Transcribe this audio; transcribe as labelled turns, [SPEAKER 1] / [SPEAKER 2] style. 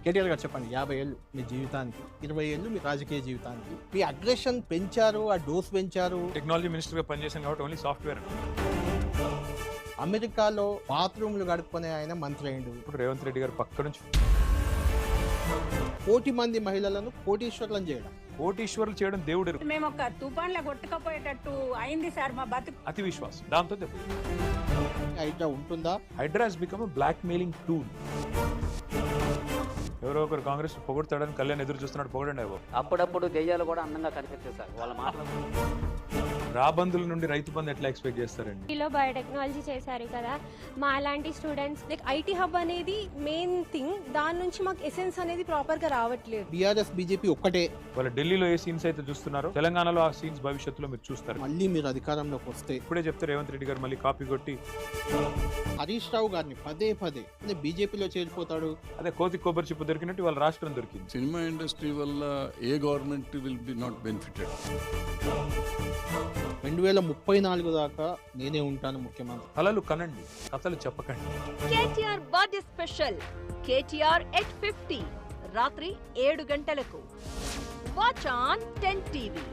[SPEAKER 1] కేటీఆర్ గారు చెప్పండి, 50 ఏళ్ళు మీ జీవితానికి, 20 ఏళ్ళు మీ రాజకీయ జీవితానికి, మీ అగ్రెషన్ పెంచారు, ఆ డోస్ పెంచారు.
[SPEAKER 2] టెక్నాలజీ మినిస్టర్ గా పనిచేశాను కాబట్టి ఓన్లీ సాఫ్ట్వేర్.
[SPEAKER 1] అమెరికాలో బాత్రూమ్లు గడుపుకునే ఆయన మంత్రి అయ్యిండు.
[SPEAKER 2] ఇప్పుడు రేవంత్ రెడ్డి గారు పక్క నుంచి
[SPEAKER 1] 1,00,00,000 మంది మహిళలను కోటీశ్వరులను చేయడం.
[SPEAKER 2] కోటీశ్వరులు చేయడం దేవుడు.
[SPEAKER 3] మేము ఒక తుఫాన్లో కొట్టుకపోయేటట్టు అయింది సార్ మా బతుకు.
[SPEAKER 2] అతి విశ్వాసం దాంతో దెబ్బ.
[SPEAKER 1] హైడ్రా ఉంటుందా?
[SPEAKER 2] Hydra has become blackmailing tool. ఎవరో ఒకరు కాంగ్రెస్ పొగడతాడని కళ్యాణ్ ఎదురు చూస్తున్నాడు, పొగడండి.
[SPEAKER 4] అప్పుడప్పుడు దెయ్యాలు కూడా అందంగా కనిపిస్తాయి సార్ వాళ్ళ మాటలు.
[SPEAKER 2] రాబందుల నుండి రైతు బంధు ఎట్లా ఎక్స్పెక్ట్ చేస్తారండి?
[SPEAKER 5] లో బయోటెక్నాలజీ చేశారు కదా, మా లాంటి స్టూడెంట్స్ లైక్ ఐటీ హబ్ అనేది మెయిన్ థింగ్, దాని నుంచి మాకు ఎసెన్స్ అనేది ప్రాపర్ గా రావట్లేదు.
[SPEAKER 1] టీఆర్ఎస్ బీజేపీ ఒక్కటే.
[SPEAKER 2] వాళ్ళ ఢిల్లీలో ఏ సీన్స్ అయితే చూస్తున్నారో తెలంగాణలో ఆ సీన్స్ భవిష్యత్తులో మీరు చూస్తారు.
[SPEAKER 1] మళ్ళీ మీరు అధికారంలోకి వస్తే
[SPEAKER 2] ఇప్పుడే చెప్తే రేవంత్ రెడ్డి గారు మళ్ళీ కాపీ కొట్టి
[SPEAKER 1] హరీష్ రావు గారిని పదే బీజేపీలో చేరిపోతాడు.
[SPEAKER 2] అదే కోతి కొబ్బరి చిప్పు దొరికినట్టు వాళ్ళ రాష్ట్రం దొరికింది.
[SPEAKER 6] సినిమా ఇండస్ట్రీ వల్ల a government will be not benefited.
[SPEAKER 1] 2034 దాకా నేనే ఉంటాను ముఖ్యమంత్రి.
[SPEAKER 2] కలలు కనండి, కథలు చెప్పకండి.
[SPEAKER 7] KTR birthday special KTR at 50 రాత్రి 7 గంటలకు. Watch on 10 TV.